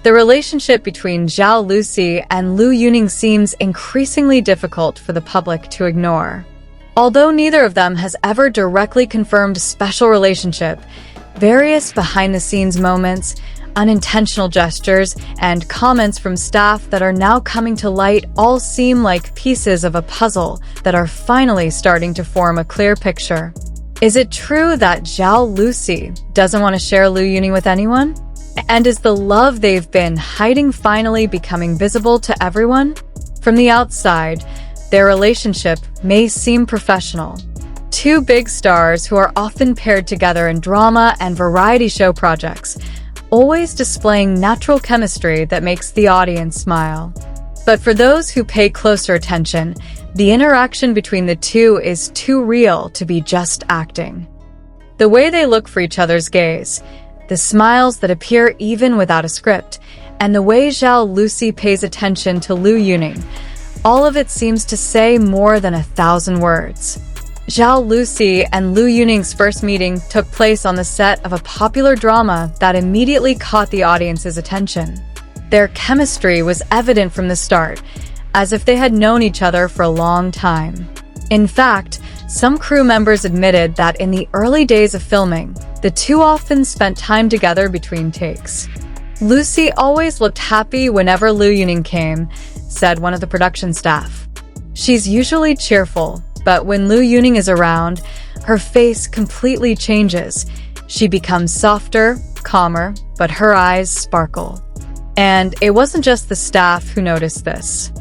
The relationship between Zhao Lusi and Liu Yuning seems increasingly difficult for the public to ignore. Although neither of them has ever directly confirmed a special relationship, various behind-the-scenes moments, unintentional gestures, and comments from staff that are now coming to light all seem like pieces of a puzzle that are finally starting to form a clear picture. Is it true that Zhao Lusi doesn't want to share Liu Yuning with anyone? And is the love they've been hiding finally becoming visible to everyone? From the outside, their relationship may seem professional. Two big stars who are often paired together in drama and variety show projects, always displaying natural chemistry that makes the audience smile. But for those who pay closer attention, the interaction between the two is too real to be just acting. The way they look for each other's gaze, the smiles that appear even without a script, and the way Zhao Lusi pays attention to Liu Yuning, all of it seems to say more than 1,000 words. Zhao Lusi and Liu Yuning's first meeting took place on the set of a popular drama that immediately caught the audience's attention. Their chemistry was evident from the start, as if they had known each other for a long time. In fact, some crew members admitted that in the early days of filming, the two often spent time together between takes. Lucy always looked happy whenever Liu Yuning came, said one of the production staff. She's usually cheerful, but when Liu Yuning is around, her face completely changes. She becomes softer, calmer, but her eyes sparkle. And it wasn't just the staff who noticed this.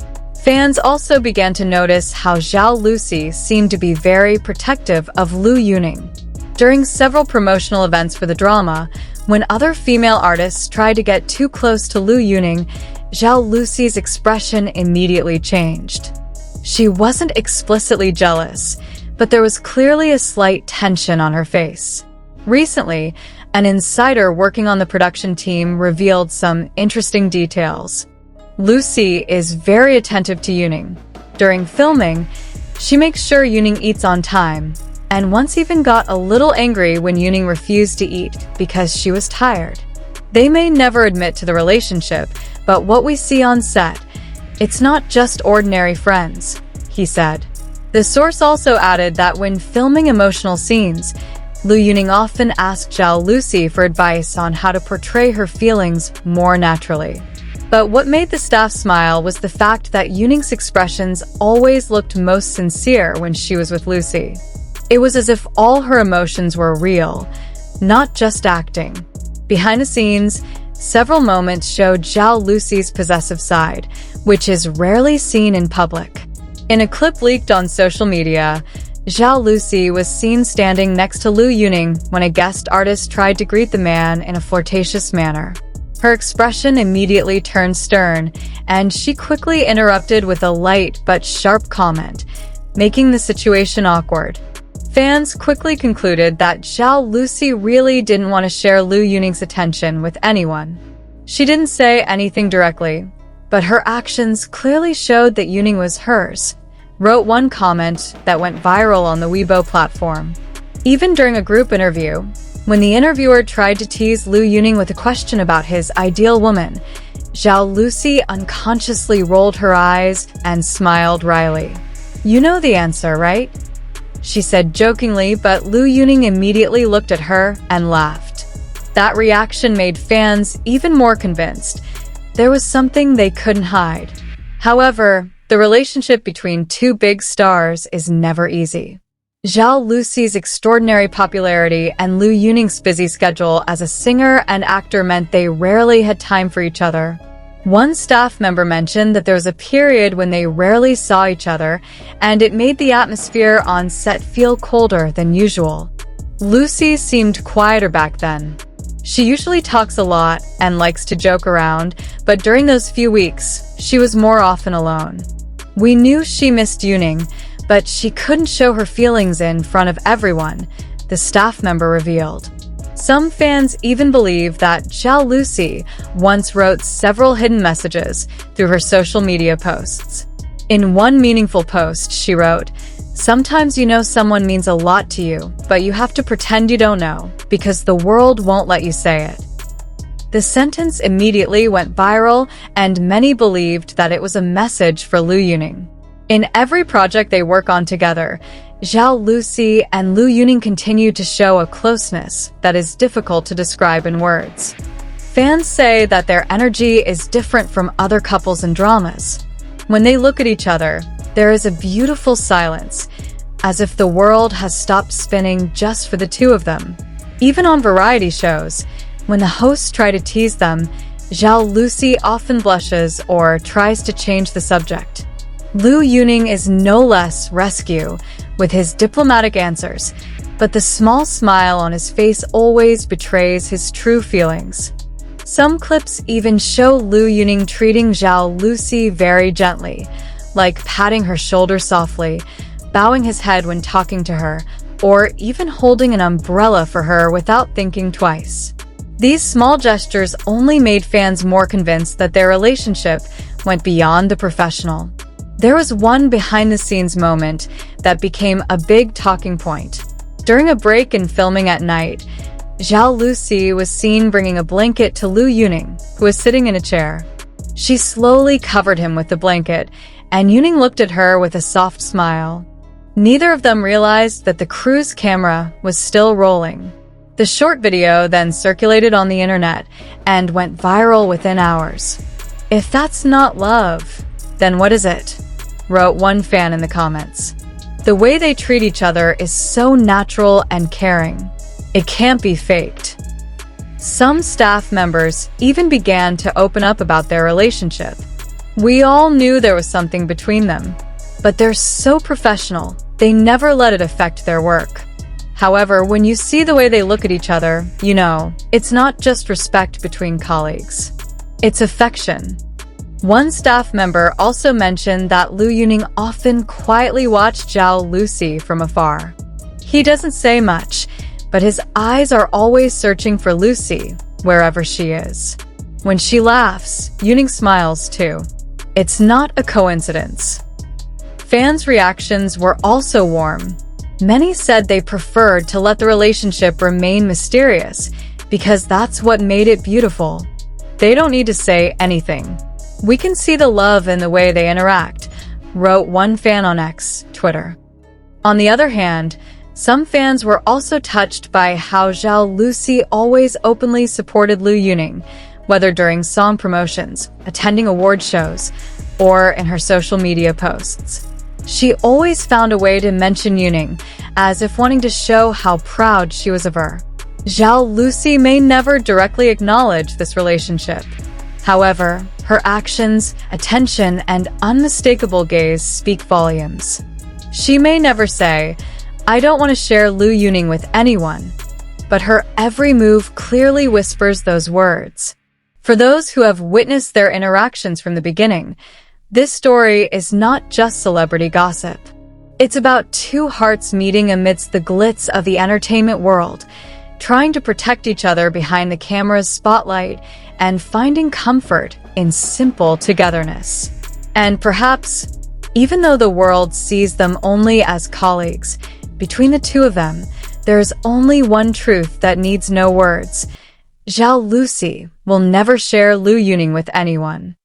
Fans also began to notice how Zhao Lusi seemed to be very protective of Liu Yuning. During several promotional events for the drama, when other female artists tried to get too close to Liu Yuning, Zhao Lusi's expression immediately changed. She wasn't explicitly jealous, but there was clearly a slight tension on her face. Recently, an insider working on the production team revealed some interesting details. Lucy is very attentive to Yuning. During filming, she makes sure Yuning eats on time, and once even got a little angry when Yuning refused to eat because she was tired. They may never admit to the relationship, but what we see on set, it's not just ordinary friends, he said. The source also added that when filming emotional scenes, Liu Yuning often asked Zhao Lusi for advice on how to portray her feelings more naturally. But what made the staff smile was the fact that Yuning's expressions always looked most sincere when she was with Lucy. It was as if all her emotions were real, not just acting. Behind the scenes, several moments showed Zhao Lusi's possessive side, which is rarely seen in public. In a clip leaked on social media, Zhao Lusi was seen standing next to Liu Yuning when a guest artist tried to greet the man in a flirtatious manner. Her expression immediately turned stern, and she quickly interrupted with a light but sharp comment, making the situation awkward. Fans quickly concluded that Zhao Lusi really didn't want to share Liu Yuning's attention with anyone. She didn't say anything directly, but her actions clearly showed that Yuning was hers, wrote one comment that went viral on the Weibo platform. Even during a group interview, when the interviewer tried to tease Liu Yuning with a question about his ideal woman, Zhao Lusi unconsciously rolled her eyes and smiled wryly. "You know the answer, right?" she said jokingly, but Liu Yuning immediately looked at her and laughed. That reaction made fans even more convinced. There was something they couldn't hide. However, the relationship between two big stars is never easy. Zhao Lusi's extraordinary popularity and Liu Yuning's busy schedule as a singer and actor meant they rarely had time for each other. One staff member mentioned that there was a period when they rarely saw each other, and it made the atmosphere on set feel colder than usual. Lucy seemed quieter back then. She usually talks a lot and likes to joke around, but during those few weeks, she was more often alone. "We knew she missed Yuning, but she couldn't show her feelings in front of everyone," the staff member revealed. Some fans even believe that Zhao Lusi once wrote several hidden messages through her social media posts. In one meaningful post, she wrote, "Sometimes you know someone means a lot to you, but you have to pretend you don't know, because the world won't let you say it." The sentence immediately went viral, and many believed that it was a message for Liu Yuning. In every project they work on together, Zhao Lusi and Liu Yuning continue to show a closeness that is difficult to describe in words. Fans say that their energy is different from other couples in dramas. When they look at each other, there is a beautiful silence, as if the world has stopped spinning just for the two of them. Even on variety shows, when the hosts try to tease them, Zhao Lusi often blushes or tries to change the subject. Liu Yuning is no less rescue with his diplomatic answers, but the small smile on his face always betrays his true feelings. Some clips even show Liu Yuning treating Zhao Lusi very gently, like patting her shoulder softly, bowing his head when talking to her, or even holding an umbrella for her without thinking twice. These small gestures only made fans more convinced that their relationship went beyond the professional. There was one behind-the-scenes moment that became a big talking point. During a break in filming at night, Zhao Lusi was seen bringing a blanket to Liu Yuning, who was sitting in a chair. She slowly covered him with the blanket, and Yuning looked at her with a soft smile. Neither of them realized that the crew's camera was still rolling. The short video then circulated on the internet and went viral within hours. "If that's not love, then what is it?" wrote one fan in the comments. "The way they treat each other is so natural and caring. It can't be faked." Some staff members even began to open up about their relationship. "We all knew there was something between them, but they're so professional, they never let it affect their work. However, when you see the way they look at each other, you know, it's not just respect between colleagues. It's affection." One staff member also mentioned that Liu Yuning often quietly watched Zhao Lusi from afar. He doesn't say much, but his eyes are always searching for Lucy, wherever she is. When she laughs, Yuning smiles too. It's not a coincidence. Fans' reactions were also warm. Many said they preferred to let the relationship remain mysterious because that's what made it beautiful. They don't need to say anything. "We can see the love in the way they interact," wrote one fan on X, Twitter. On the other hand, some fans were also touched by how Zhao Lusi always openly supported Liu Yuning, whether during song promotions, attending award shows, or in her social media posts. She always found a way to mention Yuning, as if wanting to show how proud she was of her. Zhao Lusi may never directly acknowledge this relationship. However, her actions, attention, and unmistakable gaze speak volumes. She may never say, "I don't want to share Liu Yuning with anyone," but her every move clearly whispers those words. For those who have witnessed their interactions from the beginning, this story is not just celebrity gossip. It's about two hearts meeting amidst the glitz of the entertainment world, trying to protect each other behind the camera's spotlight and finding comfort in simple togetherness. And perhaps, even though the world sees them only as colleagues, between the two of them, there's only one truth that needs no words. Zhao Lusi will never share Liu Yuning with anyone.